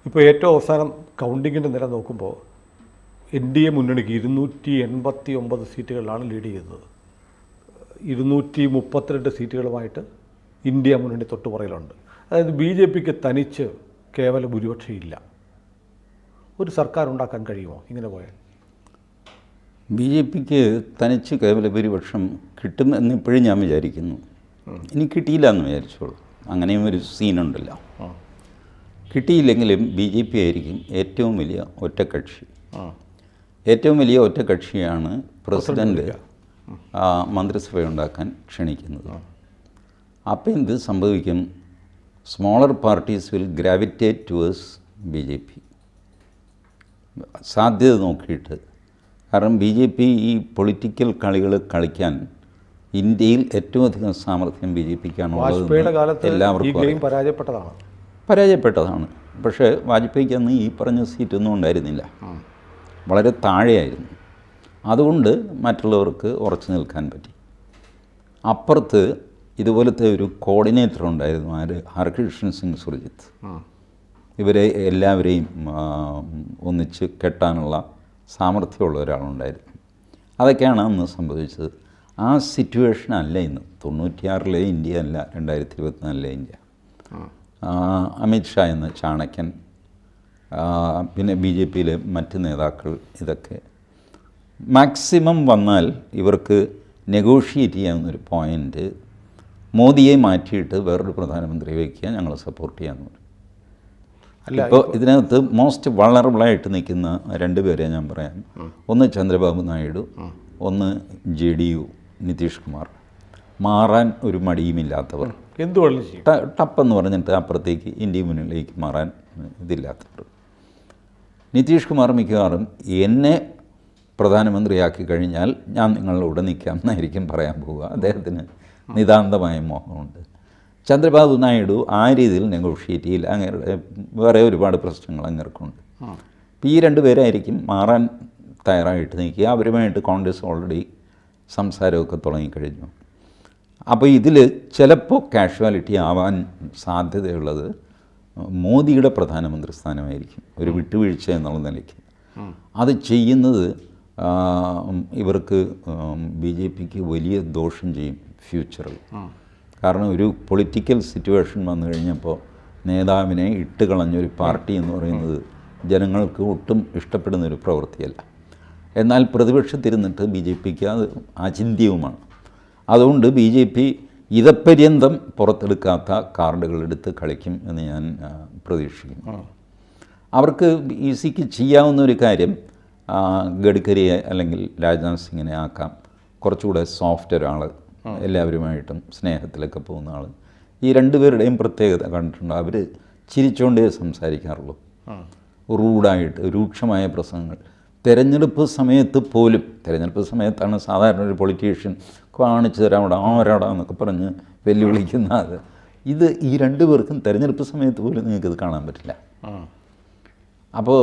ഇപ്പോൾ ഏറ്റവും അവസാനം കൗണ്ടിങ്ങിൻ്റെ നില നോക്കുമ്പോൾ NDA മുന്നണിക്ക് 289 സീറ്റുകളിലാണ് ലീഡ് ചെയ്തത്. 232 സീറ്റുകളുമായിട്ട് ഇന്ത്യ മുന്നണി തൊട്ടുപുറയിലുണ്ട്. അതായത് BJPക്ക് തനിച്ച് കേവല ഭൂരിപക്ഷം ഇല്ല. ഒരു സർക്കാർ ഉണ്ടാക്കാൻ കഴിയുമോ ഇങ്ങനെ പോയാൽ? BJPക്ക് തനിച്ച് കേവല ഭൂരിപക്ഷം കിട്ടുമെന്ന് ഇപ്പോഴും ഞാൻ വിചാരിക്കുന്നു. ഇനി കിട്ടിയില്ല എന്ന് വിചാരിച്ചോളൂ, അങ്ങനെയും ഒരു സീനുണ്ടല്ലോ. കിട്ടിയില്ലെങ്കിലും BJP ആയിരിക്കും ഏറ്റവും വലിയ ഒറ്റക്കക്ഷി. ഏറ്റവും വലിയ ഒറ്റക്കക്ഷിയാണ് പ്രസിഡന്റ് മന്ത്രിസഭയുണ്ടാക്കാൻ ക്ഷണിക്കുന്നത്. അപ്പോൾ എന്ത് സംഭവിക്കും? Smaller parties will gravitate towards BJP. സാധ്യത നോക്കിയിട്ട്. കാരണം BJP ഈ പൊളിറ്റിക്കൽ കളികൾ കളിക്കാൻ ഇന്ത്യയിൽ ഏറ്റവും അധികം സാമർഥ്യം BJPക്കാണുള്ളത്. എല്ലാവർക്കും പരാജയപ്പെട്ടതാണ്. പക്ഷേ വാജ്പേയിക്ക് അന്ന് ഈ പറഞ്ഞ സീറ്റൊന്നും ഉണ്ടായിരുന്നില്ല, വളരെ താഴെയായിരുന്നു. അതുകൊണ്ട് മറ്റുള്ളവർക്ക് ഉറച്ചു നിൽക്കാൻ പറ്റി. അപ്പുറത്ത് ഇതുപോലത്തെ ഒരു കോർഡിനേറ്റർ ഉണ്ടായിരുന്നു, ഹർകൃഷ്ൺ സിംഗ് സുർജിത്ത്. ഇവരെ എല്ലാവരെയും ഒന്നിച്ച് കെട്ടാനുള്ള സാമർഥ്യമുള്ള ഒരാളുണ്ടായിരുന്നു. അതൊക്കെയാണ് അന്ന് സംഭവിച്ചത്. ആ സിറ്റുവേഷൻ അല്ല ഇന്ന്. 96-ലെ ഇന്ത്യ അല്ല 2024-ലെ ഇന്ത്യ. അമിത്ഷാ എന്ന ചാണക്യൻ, പിന്നെ BJPയിലെ മറ്റ് നേതാക്കൾ, ഇതൊക്കെ മാക്സിമം വന്നാൽ ഇവർക്ക് നെഗോഷിയേറ്റ് ചെയ്യാവുന്നൊരു പോയിൻ്റ് മോദിയെ മാറ്റിയിട്ട് വേറൊരു പ്രധാനമന്ത്രി വയ്ക്കുക, ഞങ്ങൾ സപ്പോർട്ട് ചെയ്യാമെന്ന് പറയും. ഇപ്പോൾ ഇതിനകത്ത് മോസ്റ്റ് വളറബിളായിട്ട് നിൽക്കുന്ന രണ്ടുപേരെ ഞാൻ പറയാം. ഒന്ന് ചന്ദ്രബാബു നായിഡു, ഒന്ന് JDU നിതീഷ് കുമാർ. മാറാൻ ഒരു മടിയുമില്ലാത്തവർ, ടപ്പെന്ന് പറഞ്ഞിട്ട് അപ്പുറത്തേക്ക് ഇന്ത്യ മുന്നിലേക്ക് മാറാൻ ഇതില്ലാത്തവർ. നിതീഷ് കുമാർ മിക്കവാറും എന്നെ പ്രധാനമന്ത്രിയാക്കി കഴിഞ്ഞാൽ ഞാൻ നിങ്ങളുടെ കൂടെ നിൽക്കാം എന്നായിരിക്കും പറയാൻ പോവുക. അദ്ദേഹത്തിന് നിതാന്തമായ മോഹമുണ്ട്. ചന്ദ്രബാബു നായിഡു ആ രീതിയിൽ നെഗോഷിയേറ്റ് ചെയ്യില്ല. അങ്ങനെ വേറെ ഒരുപാട് പ്രശ്നങ്ങൾ അങ്ങേർക്കുണ്ട്. അപ്പോൾ ഈ രണ്ടുപേരായിരിക്കും മാറാൻ തയ്യാറായിട്ട് നിൽക്കുക. അവരുമായിട്ട് കോൺഗ്രസ് ഓൾറെഡി സംസാരമൊക്കെ തുടങ്ങിക്കഴിഞ്ഞു. അപ്പോൾ ഇതിൽ ചിലപ്പോൾ കാഷ്വാലിറ്റി ആവാൻ സാധ്യതയുള്ളത് മോദിയുടെ പ്രധാനമന്ത്രി സ്ഥാനമായിരിക്കും, ഒരു വിട്ടുവീഴ്ച എന്നുള്ള നിലയ്ക്ക്. അത് ചെയ്യുന്നത് ഇവർക്ക് BJPക്ക് വലിയ ദോഷം ചെയ്യും ഫ്യൂച്ചറിൽ. കാരണം ഒരു പൊളിറ്റിക്കൽ സിറ്റുവേഷൻ വന്നു കഴിഞ്ഞപ്പോൾ നേതാവിനെ ഇട്ട് കളഞ്ഞൊരു പാർട്ടി എന്ന് പറയുന്നത് ജനങ്ങൾക്ക് ഒട്ടും ഇഷ്ടപ്പെടുന്നൊരു പ്രവൃത്തിയല്ല. എന്നാൽ പ്രതിപക്ഷത്തിരുന്നിട്ട് BJPക്ക് അത് അചിന്ത്യവുമാണ്. അതുകൊണ്ട് BJP ഇതപര്യന്തം പുറത്തെടുക്കാത്ത കാർഡുകളെടുത്ത് കളിക്കും എന്ന് ഞാൻ പ്രതീക്ഷിക്കുന്നു. അവർക്ക് ഈസിക്ക് ചെയ്യാവുന്ന ഒരു കാര്യം ഗഡ്കരിയെ അല്ലെങ്കിൽ രാജ്നാഥ് സിംഗിനെ ആക്കാം. കുറച്ചുകൂടെ സോഫ്റ്റ് ഒരാൾ, എല്ലാവരുമായിട്ടും സ്നേഹത്തിലൊക്കെ പോകുന്ന ആൾ. ഈ രണ്ടുപേരുടെയും പ്രത്യേകത കണ്ടിട്ടുണ്ട്, അവർ ചിരിച്ചുകൊണ്ടേ സംസാരിക്കാറുള്ളൂ. റൂഡായിട്ട് രൂക്ഷമായ പ്രസംഗങ്ങൾ. തെരഞ്ഞെടുപ്പ് സമയത്ത് പോലും, തെരഞ്ഞെടുപ്പ് സമയത്താണ് സാധാരണ ഒരു പൊളിറ്റീഷ്യൻ കാണിച്ചു തരാം അവിടെ ആരാടാ എന്നൊക്കെ പറഞ്ഞ് വെല്ലുവിളിക്കുന്ന അത്. ഇത് ഈ രണ്ടുപേർക്കും തെരഞ്ഞെടുപ്പ് സമയത്ത് പോലും നിങ്ങൾക്കിത് കാണാൻ പറ്റില്ല. അപ്പോൾ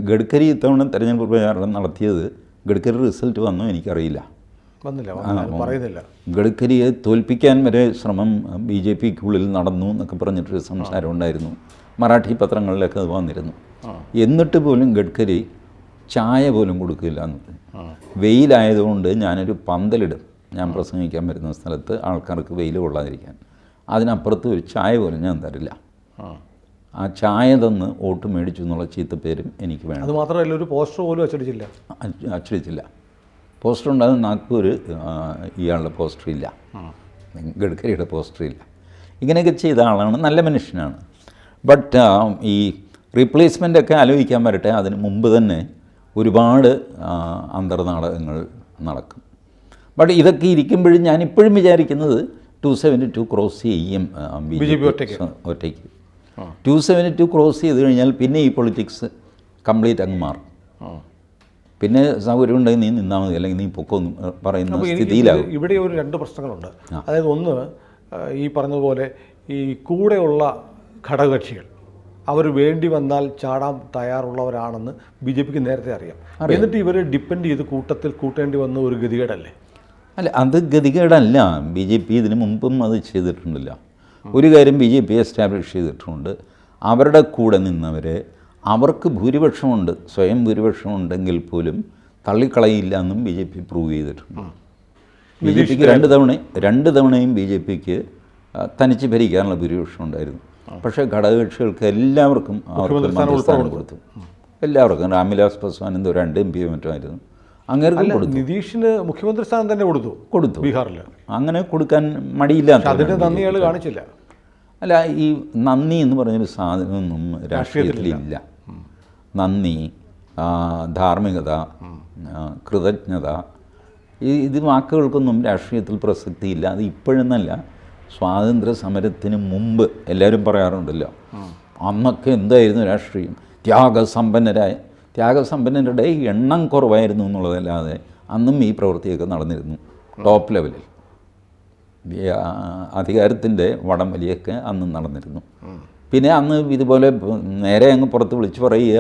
ഗഡ്കരി ഇത്തവണ തെരഞ്ഞെടുപ്പ് പ്രചാരണം നടത്തിയത്, ഗഡ്കരി റിസൾട്ട് വന്നോ എനിക്കറിയില്ല, ഗഡ്കരിയെ തോൽപ്പിക്കാൻ വരെ ശ്രമം BJPക്കുള്ളിൽ നടന്നു എന്നൊക്കെ പറഞ്ഞിട്ടൊരു സംസാരം ഉണ്ടായിരുന്നു. മറാഠി പത്രങ്ങളിലൊക്കെ അത് വന്നിരുന്നു. എന്നിട്ട് പോലും ഗഡ്കരി ചായ പോലും കൊടുക്കില്ല എന്ന് പറഞ്ഞു. വെയിലായതുകൊണ്ട് ഞാനൊരു പന്തലിടും, ഞാൻ പ്രസംഗിക്കാൻ വരുന്ന സ്ഥലത്ത് ആൾക്കാർക്ക് വെയിൽ കൊള്ളാതിരിക്കാൻ, അതിനപ്പുറത്ത് ഒരു ചായ പോലും ഞാൻ തരില്ല. ആ ചായ തന്ന് വോട്ട് മേടിച്ചു എന്നുള്ള ചീത്തപ്പേരും എനിക്ക് വേണം. അത് മാത്രമല്ല, ഒരു പോസ്റ്റർ പോലും അച്ചടിച്ചില്ല. പോസ്റ്റർ ഉണ്ടാകും നാഗ്പൂർ, ഇയാളുടെ പോസ്റ്റർ ഇല്ല, ഗഡ്കരിയുടെ പോസ്റ്റർ ഇല്ല. ഇങ്ങനെയൊക്കെ ചെയ്ത ആളാണ്, നല്ല മനുഷ്യനാണ്. ബട്ട് ഈ റീപ്ലേസ്മെൻ്റൊക്കെ ആലോചിക്കാൻ വരട്ടെ, അതിന് മുമ്പ് തന്നെ ഒരുപാട് അന്തർനാടകങ്ങൾ നടക്കും. ബട്ട് ഇതൊക്കെ ഇരിക്കുമ്പോഴും ഞാനിപ്പോഴും വിചാരിക്കുന്നത് 272 ക്രോസ് ചെയ്യും BJP ഒറ്റയ്ക്ക്. 272 ക്രോസ് ചെയ്ത് കഴിഞ്ഞാൽ പിന്നെ ഈ പൊളിറ്റിക്സ് കംപ്ലീറ്റ് അങ്ങ് മാറും. പിന്നെ സൗകര്യം ഉണ്ടെങ്കിൽ നീ നിന്നാൽ മതി, അല്ലെങ്കിൽ നീ പൊക്കോന്ന് പറയുന്ന സ്ഥിതിയിലാകും. ഇവിടെ ഒരു രണ്ട് പ്രശ്നങ്ങളുണ്ട്. അതായത് ഒന്ന്, ഈ പറഞ്ഞതുപോലെ ഈ കൂടെയുള്ള ഘടകകക്ഷികൾ അവർ വേണ്ടി വന്നാൽ ചാടാൻ തയ്യാറുള്ളവരാണെന്ന് BJPക്ക് നേരത്തെ അറിയാം. എന്നിട്ട് ഇവർ ഡിപ്പെൻഡ് ചെയ്ത് കൂട്ടേണ്ടി വന്ന ഒരു ഗതികേടല്ലേ? അല്ല, അത് ഗതികേടല്ല. BJP ഇതിനു മുമ്പും അത് ചെയ്തിട്ടുണ്ടല്ലോ. ഒരു കാര്യം BJP എസ്റ്റാബ്ലിഷ് ചെയ്തിട്ടുണ്ട്, അവരുടെ കൂടെ നിന്നവരെ അവർക്ക് ഭൂരിപക്ഷമുണ്ട്, സ്വയം ഭൂരിപക്ഷമുണ്ടെങ്കിൽ പോലും തള്ളിക്കളയില്ല എന്നും ബി ജെ പി പ്രൂവ് ചെയ്തിട്ടുണ്ട്. ബി ജെ പിക്ക് രണ്ട് തവണയും ബി ജെ പിക്ക് തനിച്ച് ഭരിക്കാനുള്ള ഭൂരിപക്ഷം ഉണ്ടായിരുന്നു. പക്ഷേ ഘടകകക്ഷികൾക്ക് എല്ലാവർക്കും അവർക്ക് മന്ത്രിസ്ഥാനം കൊടുത്തു. എല്ലാവർക്കും. രാംവിലാസ് പാസ്വാൻ എന്തോ 2 MP മറ്റുമായിരുന്നു, അങ്ങേർക്കും കൊടുത്തു. നിതീഷിന് മുഖ്യമന്ത്രി സ്ഥാനം തന്നെ കൊടുത്തു ബീഹാറിൽ. അങ്ങനെ കൊടുക്കാൻ മടിയില്ലാത്ത അതിന്റെ നന്ദി അയാൾ കാണിച്ചില്ല. അല്ല, ഈ നന്ദി എന്ന് പറഞ്ഞൊരു സാധനമൊന്നും രാഷ്ട്രീയത്തിലില്ല. നന്ദി, ധാർമ്മികത, കൃതജ്ഞത, ഇത് വാക്കുകൾക്കൊന്നും രാഷ്ട്രീയത്തിൽ പ്രസക്തിയില്ല. അത് ഇപ്പോഴെന്നല്ല, സ്വാതന്ത്ര്യ സമരത്തിന് മുമ്പ് എല്ലാവരും പറയാറുണ്ടല്ലോ, അന്നൊക്കെ എന്തായിരുന്നു രാഷ്ട്രീയം, ത്യാഗസമ്പന്നരുടെ എണ്ണം കുറവായിരുന്നു എന്നുള്ളതല്ലാതെ അന്നും ഈ പ്രവൃത്തിയൊക്കെ നടന്നിരുന്നു. ടോപ്പ് ലെവലിൽ അധികാരത്തിൻ്റെ വടം വലിയൊക്കെ അന്ന് നടന്നിരുന്നു. പിന്നെ അന്ന് ഇതുപോലെ നേരെ അങ്ങ് പുറത്ത് വിളിച്ച് പറയുക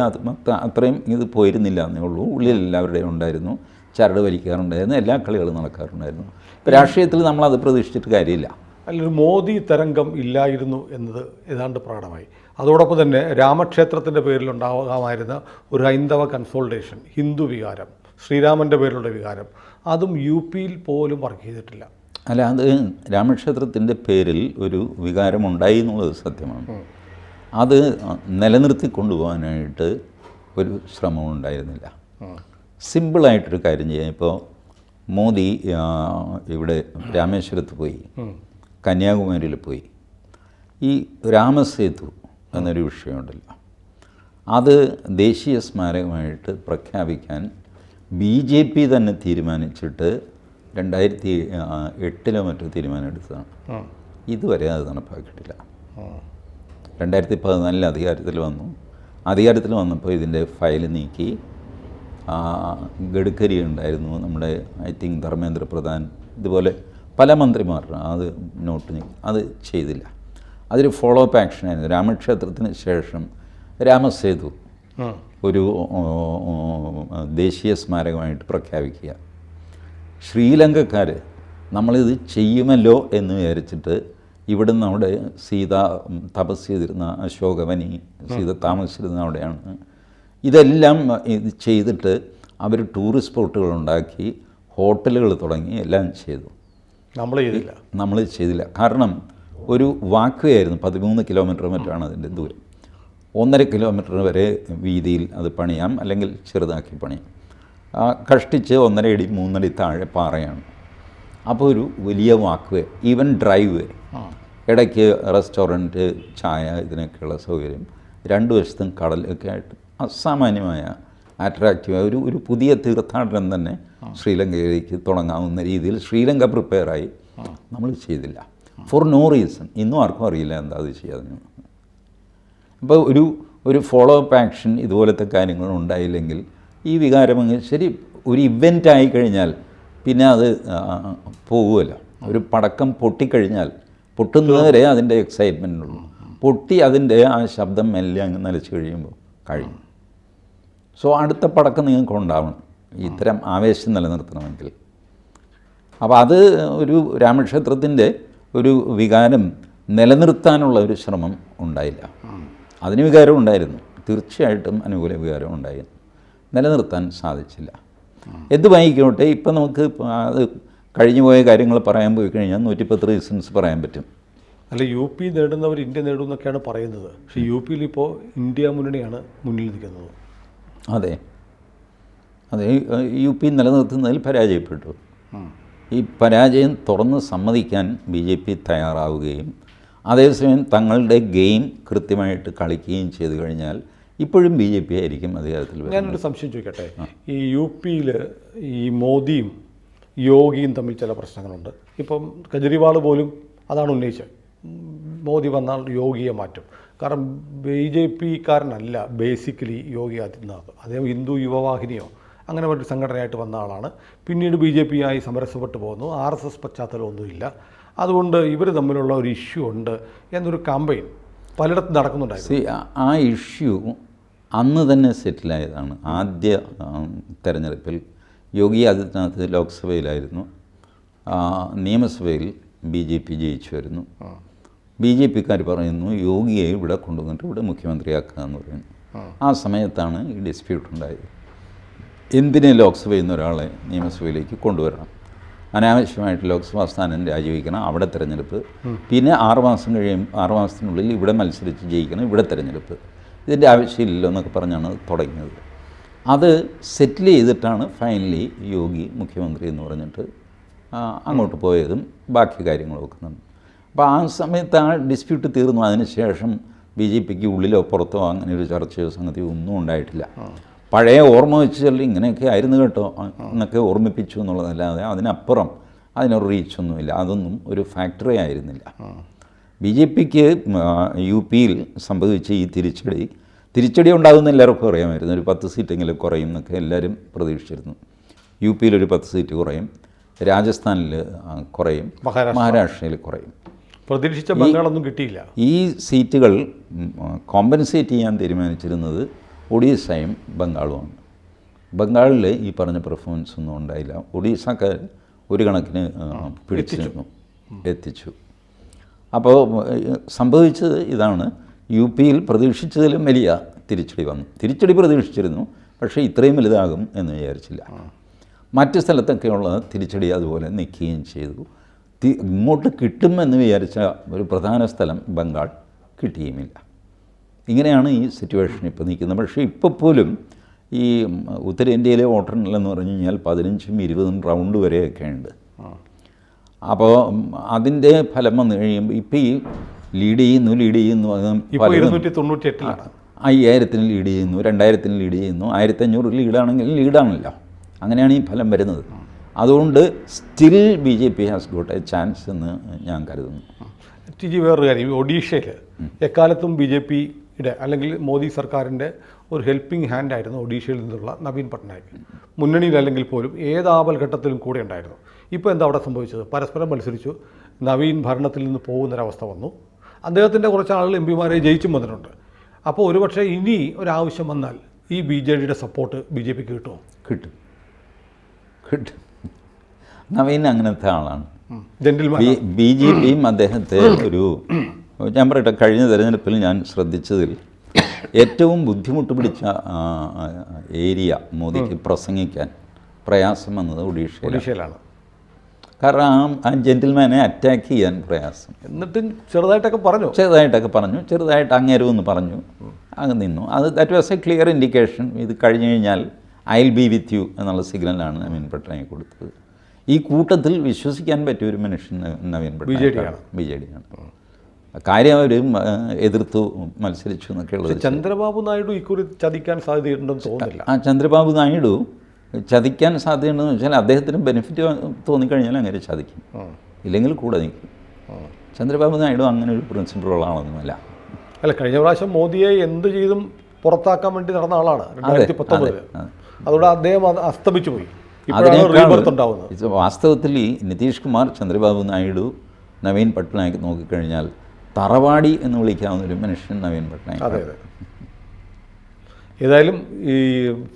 അത്രയും ഇത് പോയിരുന്നില്ല എന്നേ ഉള്ളൂ. ഉള്ളിൽ എല്ലാവരുടെയും ഉണ്ടായിരുന്നു, ചരട് വലിക്കാറുണ്ടായിരുന്നു, എല്ലാ കളികളും നടക്കാറുണ്ടായിരുന്നു. ഇപ്പോൾ രാഷ്ട്രീയത്തിൽ നമ്മളത് പ്രതീക്ഷിച്ചിട്ട് കാര്യമില്ല. അതിലൊരു മോദി തരംഗം ഇല്ലായിരുന്നു എന്നത് ഏതാണ്ട് പ്രകടമായി. അതോടൊപ്പം തന്നെ രാമക്ഷേത്രത്തിൻ്റെ പേരിലുണ്ടാകാമായിരുന്ന ഒരു ഹൈന്ദവ കൺസോൾട്ടേഷൻ, ഹിന്ദു വികാരം, ശ്രീരാമൻ്റെ പേരിലുള്ള വികാരം, അതും യു പിയിൽ പോലും വർക്ക് ചെയ്തിട്ടില്ല. അല്ല, അത് രാമക്ഷേത്രത്തിൻ്റെ പേരിൽ ഒരു വികാരമുണ്ടായി എന്നുള്ളത് സത്യമാണ്. അത് നിലനിർത്തി കൊണ്ടുപോകാനായിട്ട് ഒരു ശ്രമം ഉണ്ടായിരുന്നില്ല. സിമ്പിളായിട്ടൊരു കാര്യം ചെയ്യാം. ഇപ്പോൾ മോദി ഇവിടെ രാമേശ്വരത്ത് പോയി, കന്യാകുമാരിയിൽ പോയി, ഈ രാമസേതു എന്നൊരു വിഷയമുണ്ടല്ലോ, അത് ദേശീയ സ്മാരകമായിട്ട് പ്രഖ്യാപിക്കാൻ BJP തന്നെ തീരുമാനിച്ചിട്ട് 2008 മറ്റോ തീരുമാനം എടുത്തതാണ്. ഇതുവരെ അത് നടപ്പാക്കിയിട്ടില്ല. 2014 അധികാരത്തിൽ വന്നപ്പോൾ ഇതിൻ്റെ ഫയൽ നീക്കി. ഗഡ്കരി ഉണ്ടായിരുന്നു, നമ്മുടെ ഐ തിങ്ക് ധർമ്മേന്ദ്ര പ്രധാൻ, ഇതുപോലെ പല മന്ത്രിമാർ അത് അത് ചെയ്തില്ല. അതൊരു ഫോളോ അപ്പ് ആക്ഷനായിരുന്നു. രാമക്ഷേത്രത്തിന് ശേഷം രാമസേതു ഒരു ദേശീയ സ്മാരകമായിട്ട് പ്രഖ്യാപിക്കുക. ശ്രീലങ്കക്കാർ നമ്മളിത് ചെയ്യുമല്ലോ എന്ന് വിചാരിച്ചിട്ട് ഇവിടുന്ന് അവിടെ സീത തപസ് ചെയ്തിരുന്ന അശോകവനി, സീത താമസിച്ചിരുന്ന അവിടെയാണ്. ഇതെല്ലാം ഇത് ചെയ്തിട്ട് അവർ ടൂറിസ്റ്റ് സ്പോട്ടുകൾ ഉണ്ടാക്കി, ഹോട്ടലുകൾ തുടങ്ങി, എല്ലാം ചെയ്തു. നമ്മൾ ചെയ്തില്ല. കാരണം ഒരു വാക്വേ ആയിരുന്നു, 13 കിലോമീറ്റർ മറ്റാണ് അതിൻ്റെ ദൂരം. 1.5 കിലോമീറ്റർ വരെ വീതിയിൽ അത് പണിയാം, അല്ലെങ്കിൽ ചെറുതാക്കി പണിയാം. കഷ്ടിച്ച് 1.5 അടി 3 അടി താഴെ പാറയാണ്. അപ്പോൾ ഒരു വലിയ വാക്വേ, ഈവൻ ഡ്രൈവ് വേ, ഇടയ്ക്ക് റെസ്റ്റോറൻറ്റ്, ചായ, ഇതിനൊക്കെയുള്ള സൗകര്യം, 2 വശത്തും കടലൊക്കെ ആയിട്ട് അസാമാന്യമായ അട്രാക്റ്റീവായ ഒരു പുതിയ തീർത്ഥാടനം തന്നെ ശ്രീലങ്കയിലേക്ക് തുടങ്ങാവുന്ന രീതിയിൽ ശ്രീലങ്ക പ്രിപ്പയറായി. നമ്മൾ ചെയ്തില്ല, ഫോർ നോ റീസൺ. ഇന്നും ആർക്കും അറിയില്ല എന്താ അത് ചെയ്യാതെ. അപ്പോൾ ഒരു ഫോളോ അപ്പ് ആക്ഷൻ ഇതുപോലത്തെ കാര്യങ്ങൾ ഉണ്ടായില്ലെങ്കിൽ ഈ വികാരം അങ്ങ് ശരി ഒരു ഇവൻ്റ് ആയിക്കഴിഞ്ഞാൽ പിന്നെ അത് പോകുമല്ലോ. ഒരു പടക്കം പൊട്ടിക്കഴിഞ്ഞാൽ പൊട്ടുന്നതുവരെ അതിൻ്റെ എക്സൈറ്റ്മെൻ്റ് ഉള്ളൂ. പൊട്ടി അതിൻ്റെ ആ ശബ്ദം മെല്ലെ അങ്ങ് നിലച്ച് കഴിയുമ്പോൾ കഴിയും. സോ അടുത്ത പടക്കം നിങ്ങൾക്ക് ഉണ്ടാവണം ഇത്തരം ആവേശം നിലനിർത്തണമെങ്കിൽ. അപ്പോൾ അത് ഒരു രാമക്ഷേത്രത്തിൻ്റെ ഒരു വികാരം നിലനിർത്താനുള്ള ഒരു ശ്രമം ഉണ്ടായില്ല. അതിന് വികാരം ഉണ്ടായിരുന്നു, തീർച്ചയായിട്ടും അനുകൂല വികാരം ഉണ്ടായിരുന്നു, നിലനിർത്താൻ സാധിച്ചില്ല. എന്തുമായിക്കോട്ടെ, ഇപ്പം നമുക്ക് അത് കഴിഞ്ഞുപോയ കാര്യങ്ങൾ പറയാൻ പോയി കഴിഞ്ഞാൽ 110 റീസൺസ് പറയാൻ പറ്റും. അല്ല, യു പി നേടുന്നവർ ഇന്ത്യ നേടും എന്നൊക്കെയാണ് പറയുന്നത്. പക്ഷേ യു പിയിൽ ഇപ്പോൾ ഇന്ത്യ മുന്നണിയാണ് മുന്നിൽ നിൽക്കുന്നത്. അതെ, യു പി നിലനിർത്തുന്നതിൽ പരാജയപ്പെട്ടു. ഈ പരാജയം തുറന്ന് സമ്മതിക്കാൻ BJP തയ്യാറാവുകയും അതേസമയം തങ്ങളുടെ ഗെയിം കൃത്യമായിട്ട് കളിക്കുകയും ചെയ്തു കഴിഞ്ഞാൽ ഇപ്പോഴും BJP ആയിരിക്കും അധികാരത്തിൽ വരുന്നത്. ഞാനൊരു സംശയം ചോദിക്കട്ടെ. ഈ യു പിയിൽ ഈ മോദിയും യോഗിയും തമ്മിൽ ചില പ്രശ്നങ്ങളുണ്ട്. ഇപ്പം കെജ്രിവാൾ പോലും അതാണ് ഉന്നയിച്ചത്, മോദി വന്നാൽ യോഗിയെ മാറ്റും. കാരണം BJP-കാരനല്ല ബേസിക്കലി യോഗി ആദിത്യനാഥ്. അദ്ദേഹം ഹിന്ദു യുവവാഹിനിയോ അങ്ങനെ ഒരു സംഘടനയായിട്ട് വന്ന ആളാണ്. പിന്നീട് BJP-യായി സമരസപ്പെട്ട് പോകുന്നു. RSS പശ്ചാത്തലമൊന്നുമില്ല. അതുകൊണ്ട് ഇവർ തമ്മിലുള്ള ഒരു ഇഷ്യൂ ഉണ്ട് എന്നൊരു കാമ്പയിൻ പലയിടത്തും നടക്കുന്നുണ്ടായിരുന്നു. ആ ഇഷ്യൂ അന്ന് തന്നെ സെറ്റിലായതാണ്. ആദ്യ തെരഞ്ഞെടുപ്പിൽ യോഗി ആദിത്യനാഥ് ലോക്സഭയിലായിരുന്നു, നിയമസഭയിൽ BJP ജയിച്ചു വരുന്നു. BJP-ക്കാർ പറയുന്നു യോഗിയെ ഇവിടെ കൊണ്ടുവന്നിട്ട് ഇവിടെ മുഖ്യമന്ത്രിയാക്കുക എന്ന് പറയുന്നു. ആ സമയത്താണ് ഈ ഡിസ്പ്യൂട്ട് ഉണ്ടായത്. എന്തിന് ലോക്സഭയിൽ നിന്ന് ഒരാളെ നിയമസഭയിലേക്ക് കൊണ്ടുവരണം, അനാവശ്യമായിട്ട് ലോക്സഭാ സ്ഥാനം രാജിവെക്കണം, അവിടെ തിരഞ്ഞെടുപ്പ്, പിന്നെ 6 മാസത്തിനുള്ളിൽ ഇവിടെ മത്സരിച്ച് ജയിക്കണം, ഇവിടെ തിരഞ്ഞെടുപ്പ്, ഇതിൻ്റെ ആവശ്യമില്ലല്ലോ എന്നൊക്കെ പറഞ്ഞാണ് തുടങ്ങിയത്. അത് സെറ്റിൽ ചെയ്തിട്ടാണ് ഫൈനലി യോഗി മുഖ്യമന്ത്രി എന്ന് പറഞ്ഞിട്ട് അങ്ങോട്ട് പോയതും ബാക്കി കാര്യങ്ങളൊക്കെ നടന്നു. അപ്പോൾ ആ സമയത്ത് ആ ഡിസ്പ്യൂട്ട് തീർന്നു. അതിനുശേഷം BJPക്ക് ഉള്ളിലോ പുറത്തോ അങ്ങനെ ഒരു ചർച്ചയോ സംഗതി ഒന്നും ഉണ്ടായിട്ടില്ല. പഴയ ഓർമ്മ വെച്ചാൽ ഇങ്ങനെയൊക്കെ ആയിരുന്നു കേട്ടോ എന്നൊക്കെ ഓർമ്മിപ്പിച്ചു എന്നുള്ളതല്ലാതെ അതിനപ്പുറം അതിനൊരു റീച്ചൊന്നുമില്ല. അതൊന്നും ഒരു ഫാക്ടറി ആയിരുന്നില്ല. BJPക്ക് UPയിൽ സംഭവിച്ച ഈ തിരിച്ചടി ഉണ്ടാകുന്ന എല്ലാവർക്കും അറിയാമായിരുന്നു. ഒരു 10 സീറ്റെങ്കിലും കുറയും എന്നൊക്കെ എല്ലാവരും പ്രതീക്ഷിച്ചിരുന്നു. UPയിൽ ഒരു 10 സീറ്റ് കുറയും, രാജസ്ഥാനിൽ കുറയും, മഹാരാഷ്ട്രയിൽ കുറയും. പ്രതീക്ഷിച്ച ബംഗാളൊന്നും കിട്ടിയില്ല. ഈ സീറ്റുകൾ കോമ്പൻസേറ്റ് ചെയ്യാൻ തീരുമാനിച്ചിരുന്നത് ഒഡീസയും ബംഗാളുമാണ്. ബംഗാളിൽ ഈ പറഞ്ഞ പെർഫോമൻസ് ഒന്നും ഉണ്ടായില്ല. ഒഡീസക്കാർ ഒരു കണക്കിന് എത്തിച്ചു. അപ്പോൾ സംഭവിച്ചത് ഇതാണ്, UPയിൽ പ്രതീക്ഷിച്ചതിലും വലിയ തിരിച്ചടി പ്രതീക്ഷിച്ചിരുന്നു, പക്ഷേ ഇത്രയും വലുതാകും എന്ന് വിചാരിച്ചില്ല. മറ്റ് സ്ഥലത്തൊക്കെയുള്ള തിരിച്ചടി അതുപോലെ നിൽക്കുകയും ചെയ്തു. ഇങ്ങോട്ട് കിട്ടുമെന്ന് വിചാരിച്ച ഒരു പ്രധാന സ്ഥലം ബംഗാൾ കിട്ടിയുമില്ല. ഇങ്ങനെയാണ് ഈ സിറ്റുവേഷൻ ഇപ്പോൾ നിൽക്കുന്നത്. പക്ഷേ ഇപ്പോൾ പോലും ഈ ഉത്തരേന്ത്യയിലെ വോട്ടെണ്ണലെന്ന് പറഞ്ഞു കഴിഞ്ഞാൽ 15ഉം 20ഉം റൗണ്ട് വരെയൊക്കെ ഉണ്ട്. അപ്പോൾ അതിൻ്റെ ഫലം വന്നു കഴിയുമ്പോൾ ഇപ്പോൾ ഈ ലീഡ് ചെയ്യുന്നു 298 5000 ലീഡ് ചെയ്യുന്നു, 2000 ലീഡ് ചെയ്യുന്നു, 1500 ലീഡാണെങ്കിൽ ലീഡാണല്ലോ. അങ്ങനെയാണ് ഈ ഫലം വരുന്നത്. അതുകൊണ്ട് still BJP has got A chance എന്ന് ഞാൻ കരുതുന്നു. വേറൊരു കാര്യം, ഒഡീഷയിൽ എക്കാലത്തും BJPയുടെ അല്ലെങ്കിൽ മോദി സർക്കാരിൻ്റെ ഒരു ഹെൽപ്പിംഗ് ഹാൻഡായിരുന്നു ഒഡീഷയിൽ നിന്നുള്ള നവീൻ പട്നായിക്. മുന്നണിയിലല്ലെങ്കിൽ പോലും ഏതാപൽഘട്ടത്തിലും കൂടെ ഉണ്ടായിരുന്നു. ഇപ്പോൾ എന്താ അവിടെ സംഭവിച്ചത്? പരസ്പരം മത്സരിച്ചു, നവീൻ ഭരണത്തിൽ നിന്ന് പോകുന്നൊരവസ്ഥ വന്നു. അദ്ദേഹത്തിൻ്റെ കുറച്ച് ആളുകൾ MPമാരെ ജയിച്ചും വന്നിട്ടുണ്ട്. അപ്പോൾ ഒരുപക്ഷെ ഇനി ഒരാവശ്യം വന്നാൽ ഈ BJDയുടെ സപ്പോർട്ട് BJPക്ക് കിട്ടുമോ? കിട്ടും. നവീൻ അങ്ങനത്തെ ആളാണ്. BJPയും അദ്ദേഹത്തെ ഞാൻ പറയട്ടെ, കഴിഞ്ഞ തെരഞ്ഞെടുപ്പിൽ ഞാൻ ശ്രദ്ധിച്ചതിൽ ഏറ്റവും ബുദ്ധിമുട്ട് പിടിച്ച ഏരിയ മോദിക്ക് പ്രസംഗിക്കാൻ പ്രയാസം വന്നത് ഒഡീഷയിലാണ്. കാരണം ആ ജെന്റിൽമാനെ അറ്റാക്ക് ചെയ്യാൻ പ്രയാസം. എന്നിട്ടും ചെറുതായിട്ടൊക്കെ പറഞ്ഞു, ചെറുതായിട്ട് അങ്ങേരുമെന്ന് പറഞ്ഞു, അങ്ങ് നിന്നു. That was A clear indication. ഇത് കഴിഞ്ഞ് കഴിഞ്ഞാൽ I will be with you എന്നുള്ള സിഗ്നലാണ് നവീൻ പട്നായിക് കൊടുത്തത്. ഈ കൂട്ടത്തിൽ വിശ്വസിക്കാൻ പറ്റിയ ഒരു മനുഷ്യൻ നവീൻ പട്നായിക്കാണ്, BJD-ആണ്. കാര്യം അവർ എതിർത്തു മത്സരിച്ചു എന്നൊക്കെയുള്ളത്. ചന്ദ്രബാബു നായിഡു ഇക്കുറി ചതിക്കാൻ സാധ്യതയുണ്ടെന്ന് തോന്നുന്നില്ല. ചന്ദ്രബാബു നായിഡു ചതിക്കാൻ സാധ്യതയുണ്ടെന്ന് വെച്ചാൽ അദ്ദേഹത്തിന് ബെനിഫിറ്റ് തോന്നിക്കഴിഞ്ഞാൽ അങ്ങനെ ചതിക്കും, ഇല്ലെങ്കിൽ കൂടെ നിൽക്കും. ചന്ദ്രബാബു നായിഡു അങ്ങനെ ഒരു പ്രിൻസിപ്പിളുള്ള ആളൊന്നുമല്ല. കഴിഞ്ഞ പ്രാവശ്യം മോദിയെ എന്ത് ചെയ്തും പുറത്താക്കാൻ വേണ്ടി നടന്ന ആളാണ് 2019. അതോടെ അദ്ദേഹം അസ്തമിച്ചു പോയി. വാസ്തവത്തിൽ ഈ നിതീഷ് കുമാർ, ചന്ദ്രബാബു നായിഡു, നവീൻ പട്നായിക് നോക്കിക്കഴിഞ്ഞാൽ തറവാടി എന്ന് വിളിക്കാവുന്ന ഒരു മനുഷ്യൻ നവീൻ പട്നായിക്. അതെ. ഏതായാലും ഈ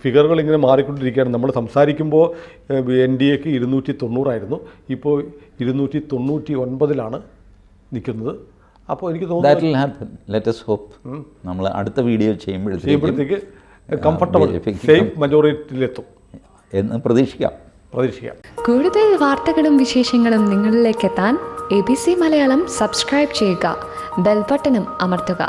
ഫിഗറുകൾ ഇങ്ങനെ മാറിക്കൊണ്ടിരിക്കുകയാണ്. നമ്മൾ സംസാരിക്കുമ്പോൾ NDAക്ക് 290 ഇപ്പോൾ 299 നിൽക്കുന്നത്. അപ്പോൾ എനിക്ക് തോന്നുന്നു നമ്മൾ അടുത്ത വീഡിയോ ചെയ്യുമ്പോഴത്തേക്ക് കംഫർട്ടബിൾ സേഫ് മജോറിറ്റിയിലെത്തും എന്ന് പ്രതീക്ഷിക്കാം. കൂടുതൽ വാർത്തകളും വിശേഷങ്ങളും നിങ്ങളിലേക്ക് എത്താൻ ABC മലയാളം സബ്സ്ക്രൈബ് ചെയ്യുക, ബെൽ ബട്ടണും അമർത്തുക.